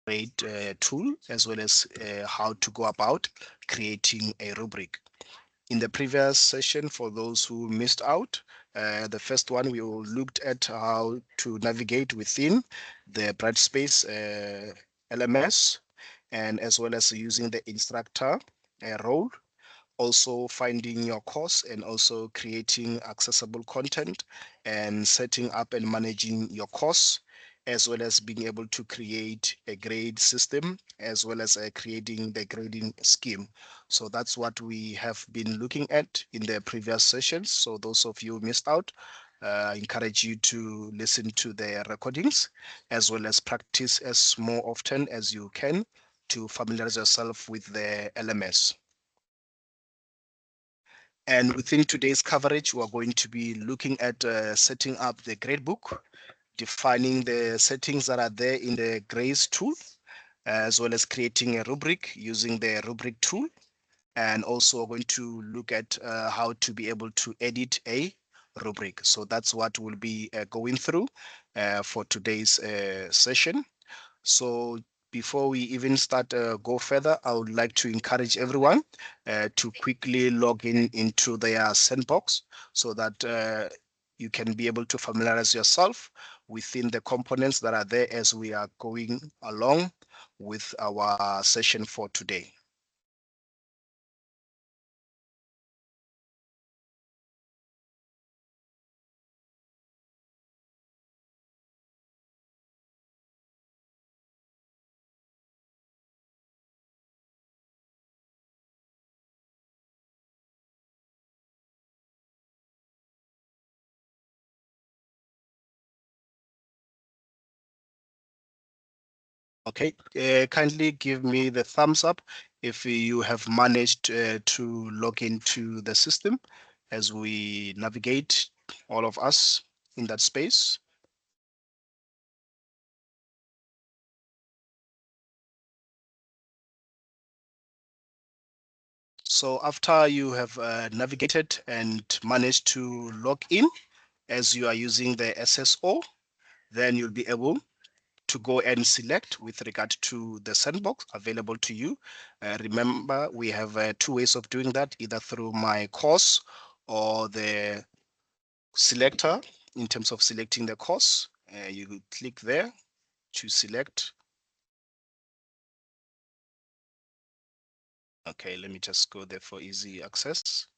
grade tool, as well as how to go about creating a rubric. In the previous session, for those who missed out, the first one we looked at how to navigate within the Brightspace LMS, and as well as using the instructor role, also finding your course and also creating accessible content and setting up and managing your course, as well as being able to create a grade system, as well as creating the grading scheme. So that's what we have been looking at in the previous sessions. So those of you who missed out, I encourage you to listen to the recordings, as well as practice as more often as you can to familiarize yourself with the LMS. And within today's coverage, we're going to be looking at setting up the gradebook, defining the settings that are there in the grades tool, as well as creating a rubric using the rubric tool. And also we're going to look at how to be able to edit a rubric. So that's what we'll be going through for today's session. So before we even start go further, I would like to encourage everyone to quickly log in into their sandbox so that you can be able to familiarize yourself within the components that are there as we are going along with our session for today. Okay, kindly give me the thumbs up if you have managed to log into the system as we navigate, all of us in that space. So after you have navigated and managed to log in as you are using the SSO, then you'll be able to go and select with regard to the sandbox available to you. Remember, we have two ways of doing that, either through my course or the selector. In terms of selecting the course, you click there to select. Okay, let me just go there for easy access.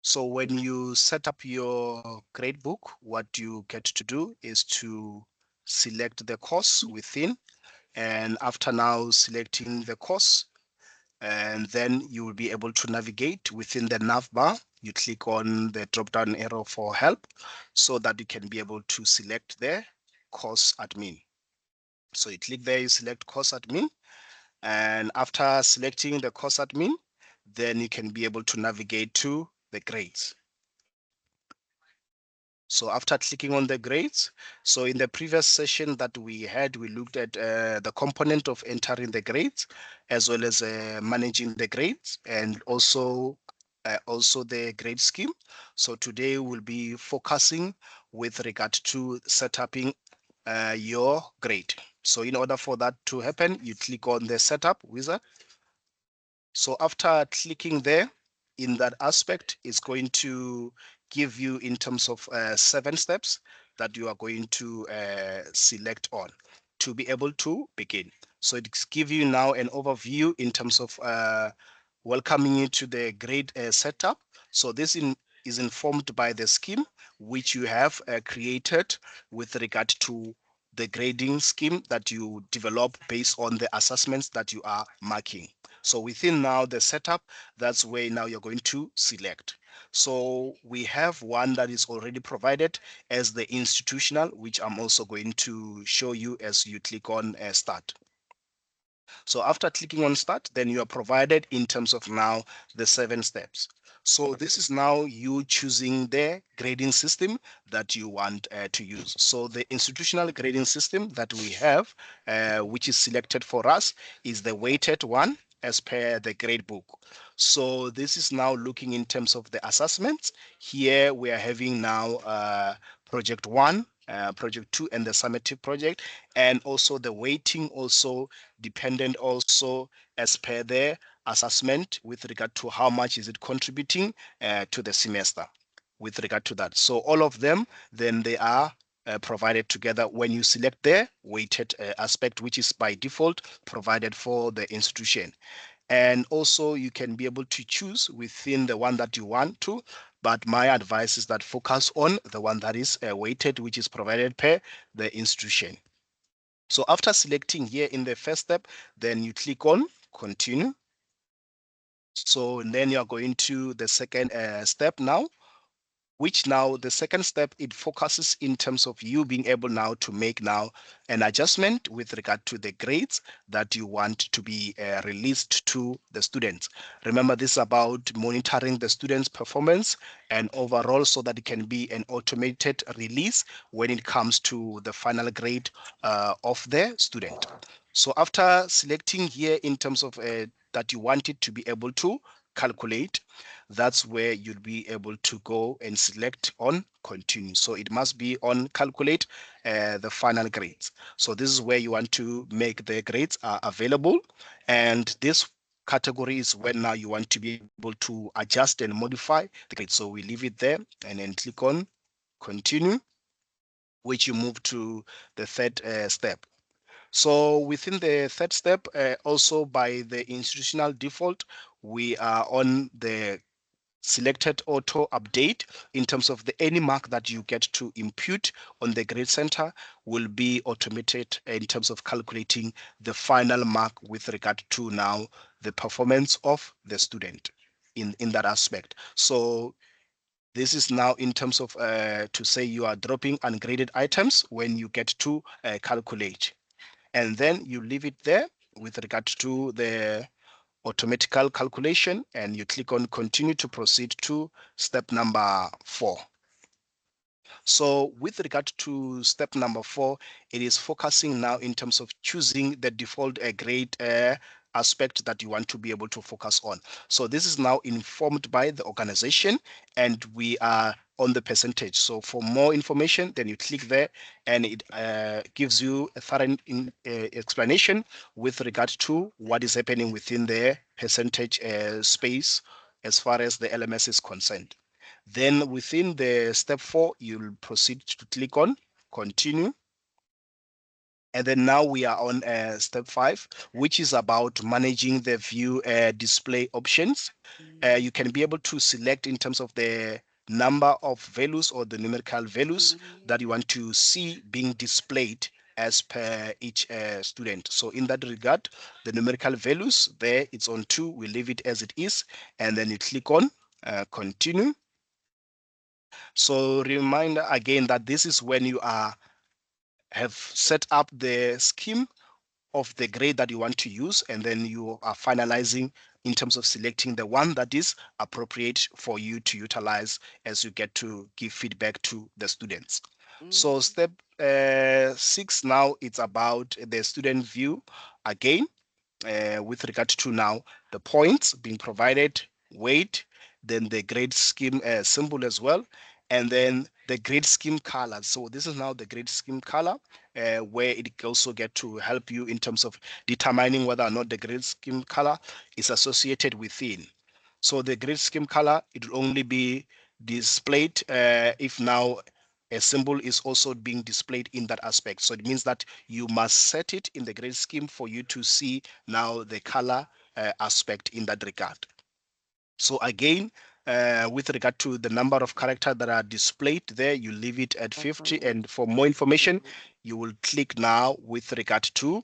So when you set up your gradebook, what you get to do is to select the course within, and after now selecting the course, and then you will be able to navigate within the nav bar. You click on the drop down arrow for help so that you can be able to select the course admin. So you click there, you select course admin, and after selecting the course admin, then you can be able to navigate to the grades. So after clicking on the grades, so in the previous session that we had, we looked at the component of entering the grades, as well as managing the grades, and also the grade scheme. So today we'll be focusing with regard to setting your grade. So in order for that to happen, you click on the setup wizard. So after clicking there, in that aspect, it's going to give you in terms of 7 steps that you are going to select on to be able to begin. So it's give you now an overview in terms of welcoming you to the grade setup. So this is informed by the scheme which you have created with regard to the grading scheme that you develop based on the assessments that you are marking. So within now the setup, that's where now you're going to select. So we have one that is already provided as the institutional, which I'm also going to show you as you click on start. So after clicking on start, then you are provided in terms of now the 7 steps. So this is now you choosing the grading system that you want to use. So the institutional grading system that we have, which is selected for us, is the weighted one. as per the grade book. So this is now looking in terms of the assessments. Here we are having now project 1, project 2, and the summative project, and also the weighting also dependent also as per the assessment with regard to how much is it contributing to the semester with regard to that. So all of them, then they are provided together when you select the weighted aspect, which is by default provided for the institution. And also you can be able to choose within the one that you want to, but my advice is that focus on the one that is weighted, which is provided per the institution. So after selecting here in the first step, then you click on continue. So then you are going to the second step now, which now the second step, it focuses in terms of you being able now to make now an adjustment with regard to the grades that you want to be released to the students. Remember, this is about monitoring the students' performance and overall so that it can be an automated release when it comes to the final grade of the student. So after selecting here in terms of that you want it to be able to calculate, that's where you'll be able to go and select on continue. So it must be on calculate the final grades. So this is where you want to make the grades available, and this category is when now you want to be able to adjust and modify the grades. So we leave it there and then click on continue, which you move to the third step. So within the third step, also by the institutional default, we are on the selected auto update in terms of the any mark that you get to impute on the grade center will be automated in terms of calculating the final mark with regard to now the performance of the student in that aspect. So this is now in terms of to say you are dropping ungraded items when you get to calculate, and then you leave it there with regard to the automatical calculation, and you click on continue to proceed to step number 4. So with regard to step number 4, it is focusing now in terms of choosing the default grade aspect that you want to be able to focus on. So this is now informed by the organization, and we are on the percentage. So for more information, then you click there, and it gives you a thorough explanation with regard to what is happening within the percentage space as far as the LMS is concerned. Then within the step 4, you'll proceed to click on continue. And then now we are on step 5, which is about managing the view display options. You can be able to select in terms of the number of values or the numerical values that you want to see being displayed as per each student. So in that regard, the numerical values there, it's on 2. We leave it as it is, and then you click on continue. So reminder again that this is when you have set up the scheme of the grade that you want to use, and then you are finalizing in terms of selecting the one that is appropriate for you to utilize as you get to give feedback to the students. So step 6 now, it's about the student view again with regard to now the points being provided, weight, then the grade scheme symbol as well, and then the grade scheme color. So this is now the grade scheme color where it also get to help you in terms of determining whether or not the grade scheme color is associated within. So the grade scheme color, it will only be displayed if now a symbol is also being displayed in that aspect. So it means that you must set it in the grade scheme for you to see now the color aspect in that regard. So again, with regard to the number of characters that are displayed there, you leave it at 50. And for more information, you will click now with regard to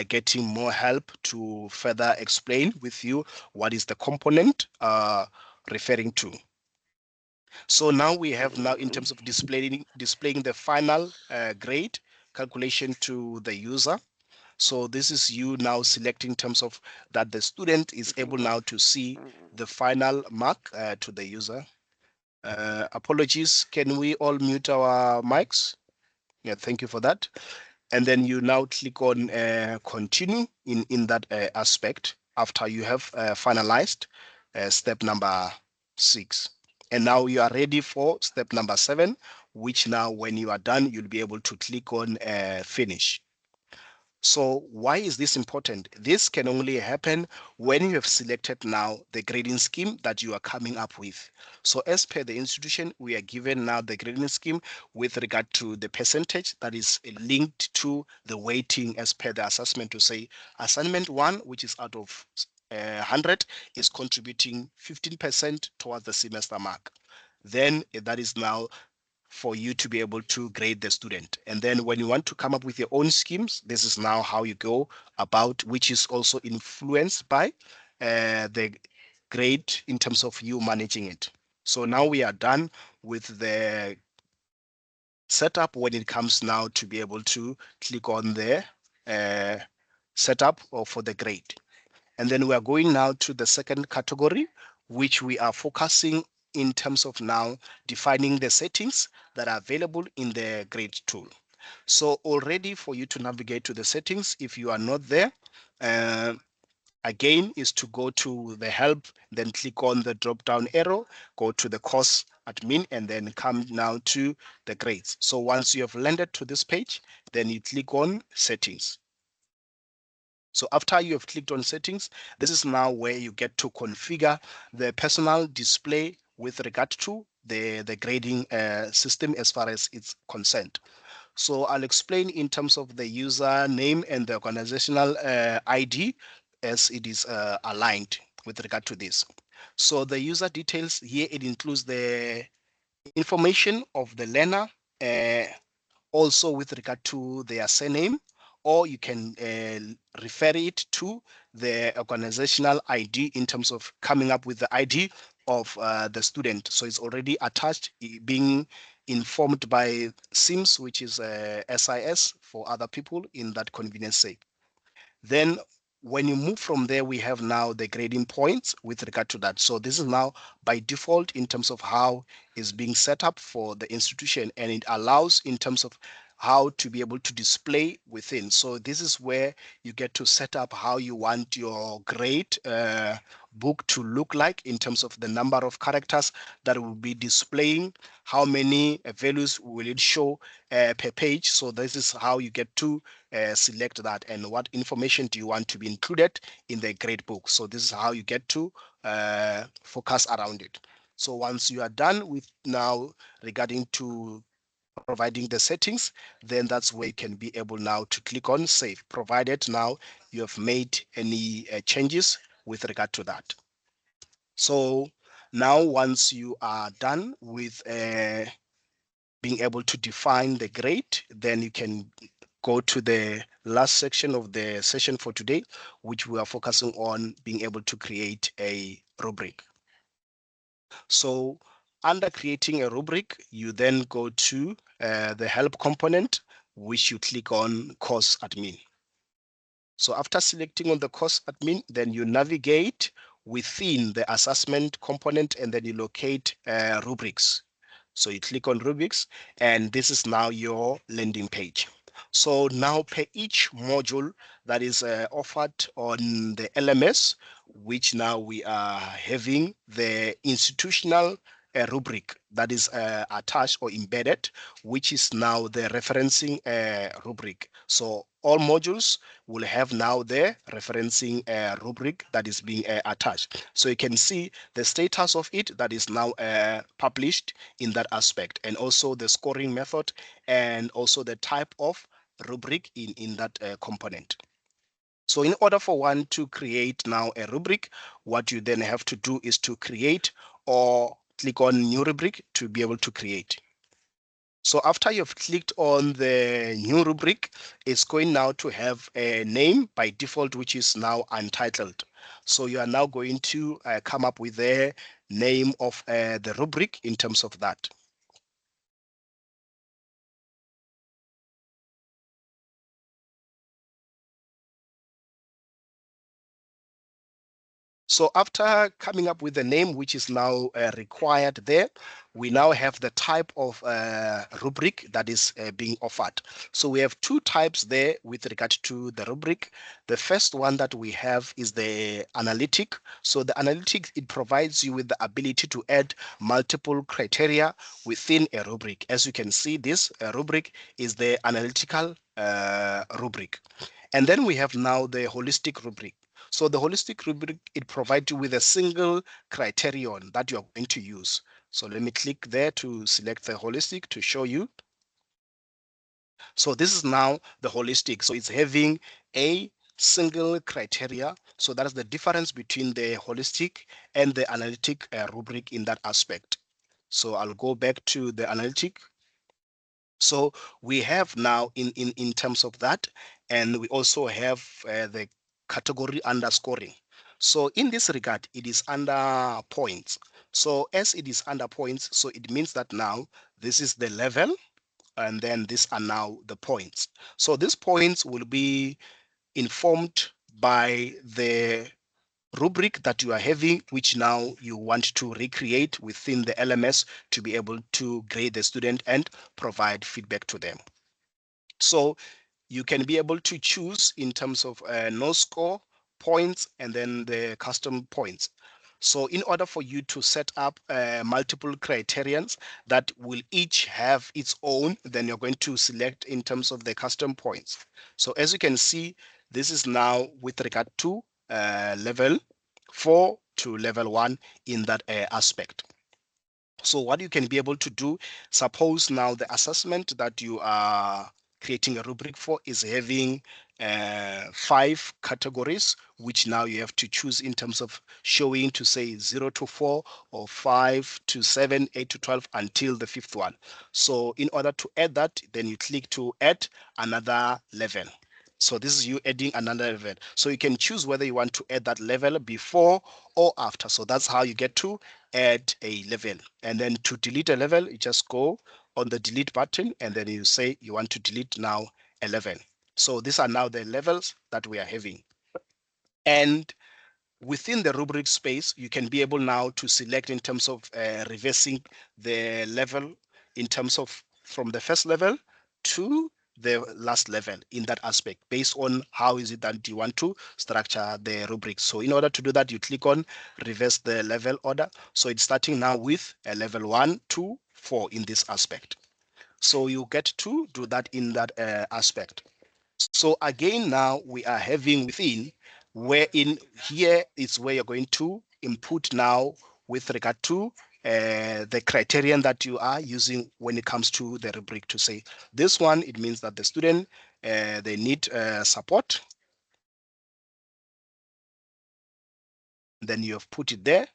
getting more help to further explain with you what is the component referring to. So now we have now in terms of displaying the final grade calculation to the user. So this is you now selecting in terms of that the student is able now to see the final mark to the user. Apologies, can we all mute our mics? Yeah, thank you for that. And then you now click on continue in that aspect. after you have finalized step number 6. And now you are ready for step number 7, which now when you are done, you'll be able to click on finish. So why is this important? This can only happen when you have selected now the grading scheme that you are coming up with. So as per the institution, we are given now the grading scheme with regard to the percentage that is linked to the weighting as per the assessment, to say assignment 1, which is out of 100, is contributing 15% towards the semester mark. Then that is now for you to be able to grade the student. And then when you want to come up with your own schemes, this is now how you go about, which is also influenced by the grade in terms of you managing it. So now we are done with the setup when it comes now to be able to click on the uh, setup or for the grade. And then we are going now to the second category, which we are focusing in terms of now defining the settings that are available in the grade tool. So already for you to navigate to the settings, if you are not there, uh, again is to go to the help, then click on the drop down arrow, go to the course admin, and then come now to the grades. So once you have landed to this page, then you click on settings. So after you have clicked on settings, this is now where you get to configure the personal display with regard to the grading system as far as it's concerned. So I'll explain in terms of the user name and the organizational ID as it is aligned with regard to this. So the user details here, it includes the information of the learner, also with regard to their surname, or you can refer it to the organizational ID in terms of coming up with the ID of the student. So it's already attached, being informed by SIMS, which is SIS for other people in that convenience sake. Then when you move from there, we have now the grading points with regard to that. So this is now by default in terms of how is being set up for the institution, and it allows in terms of how to be able to display within. So this is where you get to set up how you want your grade book to look like in terms of the number of characters that will be displaying, how many values will it show per page. So this is how you get to select that, and what information do you want to be included in the grade book. So this is how you get to focus around it. So once you are done with now regarding to providing the settings, then that's where you can be able now to click on save, provided now you have made any changes with regard to that. So now once you are done with being able to define the grade, then you can go to the last section of the session for today, which we are focusing on being able to create a rubric. So under creating a rubric, you then go to the help component, which you click on course admin. So after selecting on the course admin, then you navigate within the assessment component, and then you locate rubrics. So you click on rubrics, and this is now your landing page. So now per each module that is offered on the LMS, which now we are having the institutional rubric that is attached or embedded, which is now the referencing rubric. So all modules will have now the referencing rubric that is being attached. So you can see the status of it that is now published in that aspect, and also the scoring method, and also the type of rubric in that component. So in order for one to create now a rubric, what you then have to do is to create or click on new rubric to be able to create. So after you've clicked on the new rubric, it's going now to have a name by default, which is now untitled. So you are now going to come up with the name of the rubric in terms of that. So after coming up with the name, which is now required there, we now have the type of rubric that is being offered. So we have two types there with regard to the rubric. The first one that we have is the analytic. So the analytic, it provides you with the ability to add multiple criteria within a rubric. As you can see, this rubric is the analytical rubric. And then we have now the holistic rubric. So the holistic rubric, it provides you with a single criterion that you are going to use. So let me click there to select the holistic to show you. So this is now the holistic. So it's having a single criteria. So that is the difference between the holistic and the analytic rubric in that aspect. So I'll go back to the analytic. So we have now in terms of that, and we also have the category underscoring. So in this regard, it is under points. So as it is under points, so it means that now this is the level, and then these are now the points. So these points will be informed by the rubric that you are having, which now you want to recreate within the LMS to be able to grade the student and provide feedback to them. So you can be able to choose in terms of no score, points, and then the custom points. So in order for you to set up multiple criterions that will each have its own, then you're going to select in terms of the custom points. So as you can see, this is now with regard to level 4 to level 1 in that aspect. So what you can be able to do, suppose now the assessment that you are creating a rubric for is having 5 categories, which now you have to choose in terms of showing to say 0 to 4 or 5 to 7, 8 to 12 until the 5th one. So in order to add that, then you click to add another level. So this is you adding another level. So you can choose whether you want to add that level before or after. So that's how you get to add a level. And then to delete a level, you just go on the delete button and then you say you want to delete now a level. So these are now the levels that we are having. And within the rubric space, you can be able now to select in terms of reversing the level in terms of from the first level to the last level in that aspect based on how is it that you want to structure the rubric. So in order to do that, you click on reverse the level order. So it's starting now with a level 1, 2, 4 in this aspect. So you get to do that in that aspect. So again, now we are having within, wherein here is where you're going to input now with regard to the criterion that you are using when it comes to the rubric to say this one, it means that the student, they need support. Then you have put it there.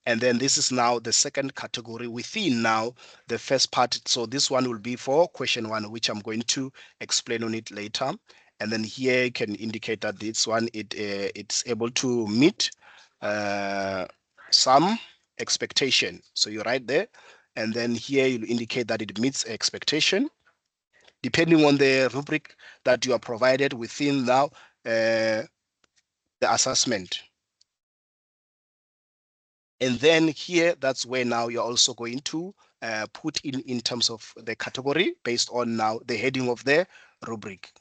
And then this is now the second category within now the first part. So this one will be for question 1, which I'm going to explain on it later. And then here you can indicate that this one, it's able to meet some expectation. So you write there. And then here you indicate that it meets expectation, depending on the rubric that you are provided within now the assessment. And then here, that's where now you're also going to put in terms of the category based on now the heading of the rubric.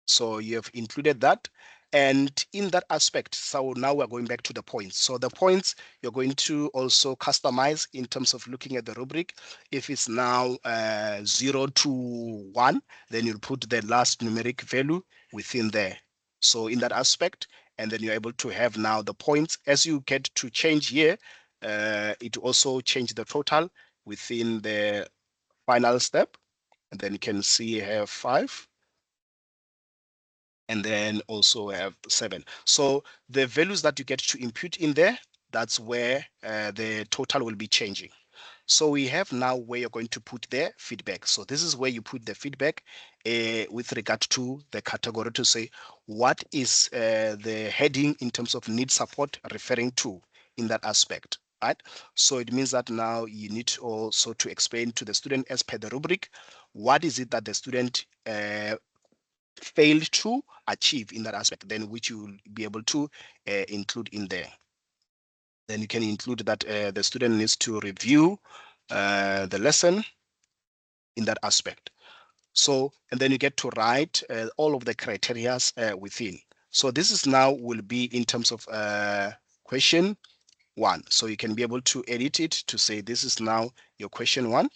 So you have included that. And in that aspect, so now we're going back to the points. So the points you're going to also customize in terms of looking at the rubric. If it's now 0 to 1, then you'll put the last numeric value within there. So in that aspect, and then you're able to have now the points. As you get to change here, it also change the total within the final step. And then you can see here 5. And then also have 7. So the values that you get to input in there, that's where the total will be changing. So we have now where you're going to put the feedback. So this is where you put the feedback with regard to the category to say what is the heading in terms of need support referring to in that aspect, right? So it means that now you need also to explain to the student as per the rubric, what is it that the student failed to achieve in that aspect, then which you will be able to include in there. Then you can include that the student needs to review the lesson in that aspect. So, and then you get to write all of the criteria within. So this is now will be in terms of question one. So you can be able to edit it to say this is now your question one.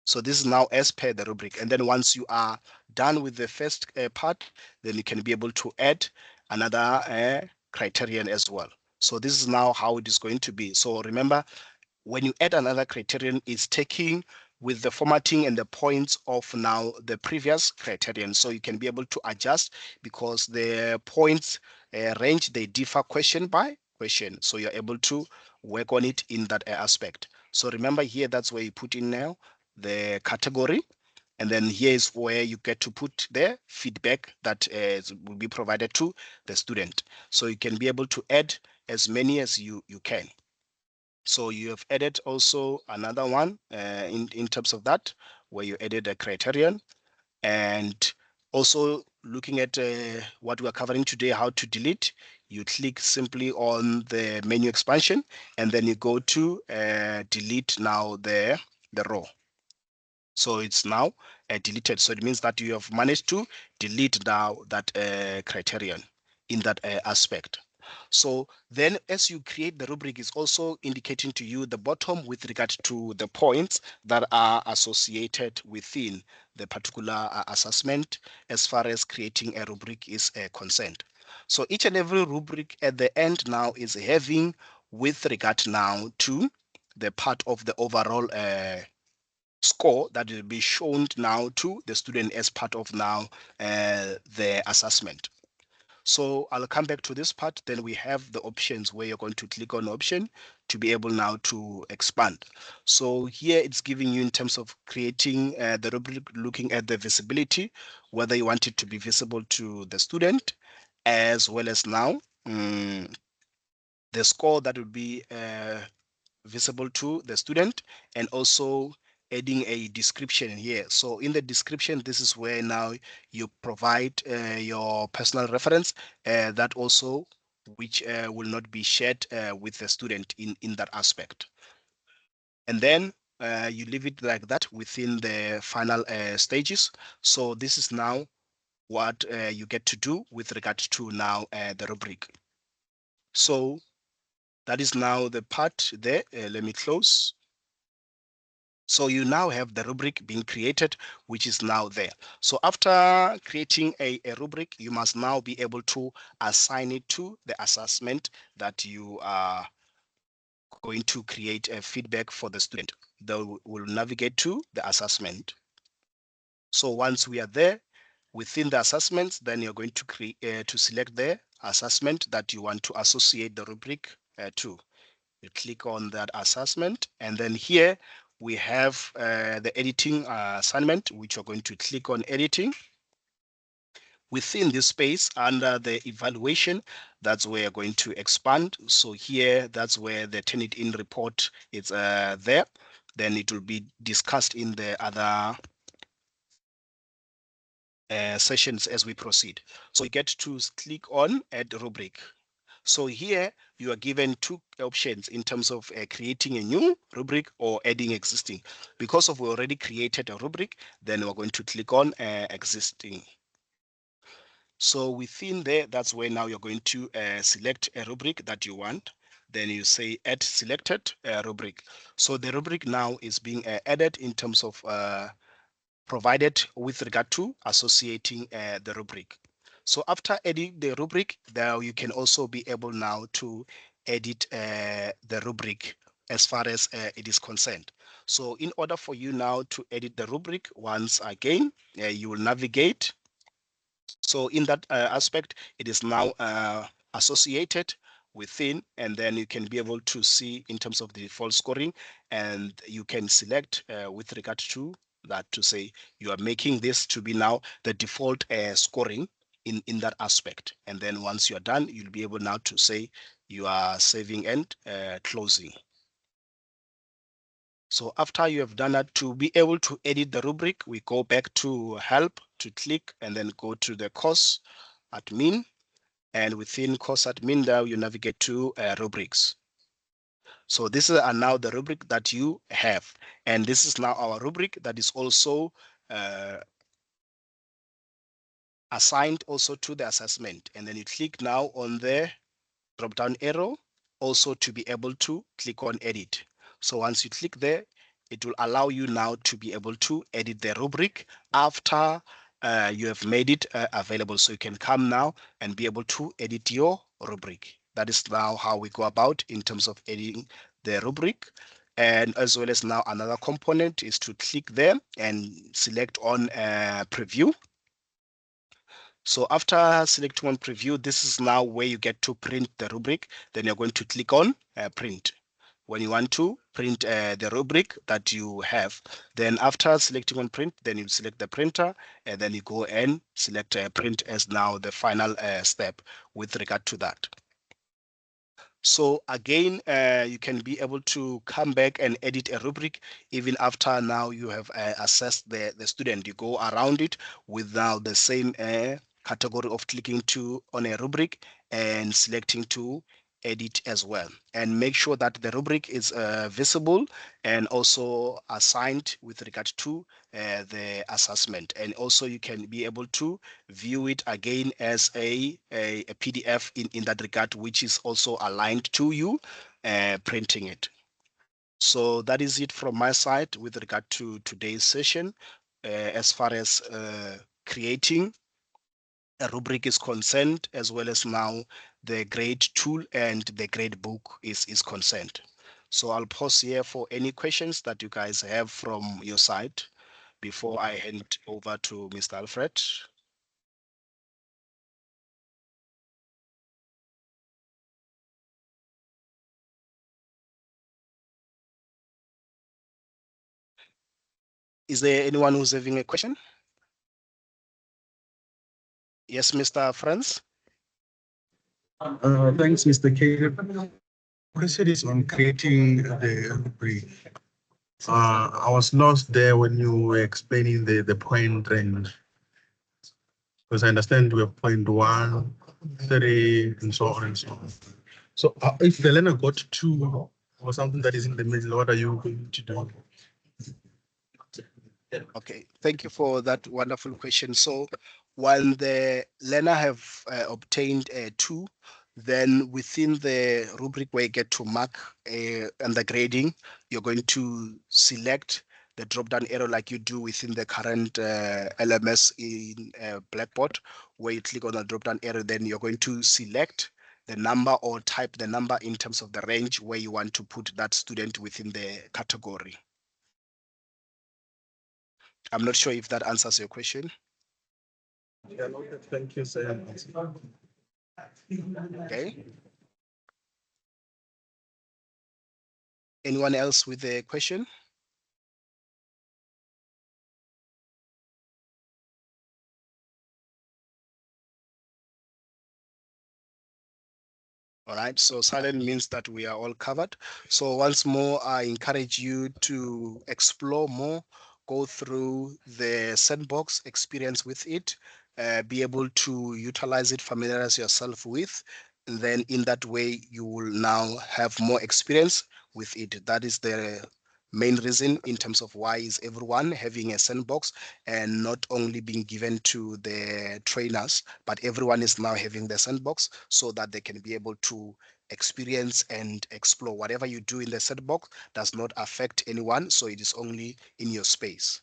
So this is now as per the rubric. And then once you are done with the first part, then you can be able to add another criterion as well. So this is now how it is going to be. So remember, when you add another criterion, it's taking with the formatting and the points of now the previous criterion. So you can be able to adjust because the points range, they differ question by question. So you're able to work on it in that aspect. So remember here, that's where you put in now the category. And then here is where you get to put the feedback that will be provided to the student. So you can be able to add as many as you can. So you have added also another one in terms of that, where you added a criterion. And also looking at what we're covering today, how to delete, you click simply on the menu expansion, and then you go to delete now the row. So it's now deleted. So it means that you have managed to delete now that criterion in that aspect. So then as you create the rubric, is also indicating to you the bottom with regard to the points that are associated within the particular assessment as far as creating a rubric is concerned. So each and every rubric at the end now is having with regard now to the part of the overall score that will be shown now to the student as part of now the assessment. So I'll come back to this part. Then we have the options where you're going to click on option to be able now to expand. So here it's giving you in terms of creating the rubric, looking at the visibility, whether you want it to be visible to the student, as well as now the score that will be visible to the student, and also adding a description here. So in the description, this is where now you provide your personal reference that also which will not be shared with the student in that aspect. And then you leave it like that within the final stages. So this is now what you get to do with regard to now the rubric. So that is now the part there. Let me close. So you now have the rubric being created, which is now there. So after creating a rubric, you must now be able to assign it to the assessment that you are going to create a feedback for the student. They will navigate to the assessment. So once we are there within the assessments, then you're going to create to select the assessment that you want to associate the rubric to. You click on that assessment, and then here we have the editing assignment, which you're going to click on editing. Within this space under the evaluation, that's where you're going to expand. So here, that's where the Turnitin report is there. Then it will be discussed in the other sessions as we proceed. So you get to click on add rubric. So here you are given two options in terms of creating a new rubric or adding existing. Because of we already created a rubric, then we're going to click on existing. So within there, that's where now you're going to select a rubric that you want. Then you say add selected rubric. So the rubric now is being added in terms of provided with regard to associating the rubric. So after editing the rubric, there you can also be able now to edit the rubric as far as it is concerned. So in order for you now to edit the rubric, once again, you will navigate. So in that aspect, it is now associated within, and then you can be able to see in terms of the default scoring, and you can select with regard to that to say you are making this to be now the default scoring in that aspect. And then once you are done, you'll be able now to say you are saving and closing. So after you have done that, to be able to edit the rubric, we go back to help to click and then go to the course admin. And within course admin, now you navigate to rubrics. So this is now the rubric that you have. And this is now our rubric that is also assigned also to the assessment. And then you click now on the drop down arrow also to be able to click on edit. So once you click there, it will allow you now to be able to edit the rubric after you have made it available. So you can come now and be able to edit your rubric. That is now how we go about in terms of editing the rubric. And as well as now another component is to click there and select on preview. So after selecting on preview, this is now where you get to print the rubric. Then you're going to click on print. When you want to print the rubric that you have, then after selecting on print, then you select the printer and then you go and select print as now the final step with regard to that. So again, you can be able to come back and edit a rubric even after now you have assessed the student. You go around it without the same category of clicking to on a rubric and selecting to edit as well, and make sure that the rubric is visible and also assigned with regard to the assessment. And also you can be able to view it again as a PDF in that regard, which is also aligned to you printing it. So that is it from my side with regard to today's session as far as creating a rubric is concerned, as well as now the grade tool and the grade book is concerned. So I'll pause here for any questions that you guys have from your side before I hand over to Mr. Alfred. Is there anyone who's having a question? Yes, Mr. Franz? Thanks, Mr. Caleb. Question is on creating the rubric. I was lost there when you were explaining the point range, because I understand we have point 1, 3, and so on and so on. So if the learner got 2 or something that is in the middle, what are you going to do? Okay, thank you for that wonderful question. So while the learner have obtained a 2, then within the rubric where you get to mark and the grading, you're going to select the drop-down arrow like you do within the current LMS in Blackboard, where you click on the drop-down arrow, then you're going to select the number or type the number in terms of the range where you want to put that student within the category. I'm not sure if that answers your question. Yeah, thank you, sir. Okay. Anyone else with a question? All right, so silent means that we are all covered. So once more, I encourage you to explore more, go through the sandbox, experience with it, be able to utilize it, familiarize yourself with, and then in that way, you will now have more experience with it. That is the main reason in terms of why is everyone having a sandbox and not only being given to the trainers, but everyone is now having the sandbox so that they can be able to experience and explore. Whatever you do in the sandbox does not affect anyone, so it is only in your space.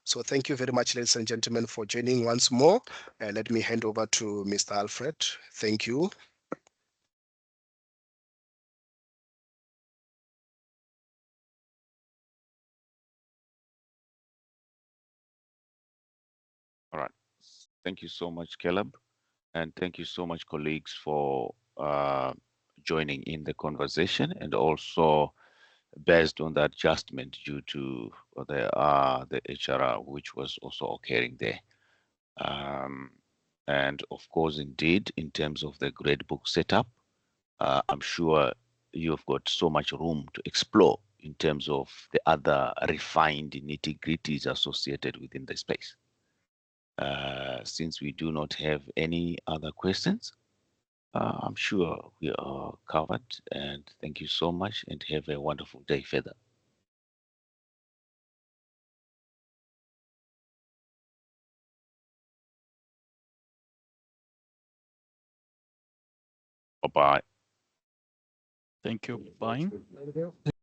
So thank you very much, ladies and gentlemen, for joining once more. Let me hand over to Mr. Alfred. Thank you. All right. Thank you so much, Caleb. And thank you so much, colleagues, for joining in the conversation, and also based on the adjustment due to the HRR, which was also occurring there. And of course, indeed, in terms of the gradebook setup, I'm sure you've got so much room to explore, in terms of the other refined nitty-gritties associated within the space. Since we do not have any other questions, I'm sure we are covered, and thank you so much and have a wonderful day further. Bye-bye. Thank you. Bye.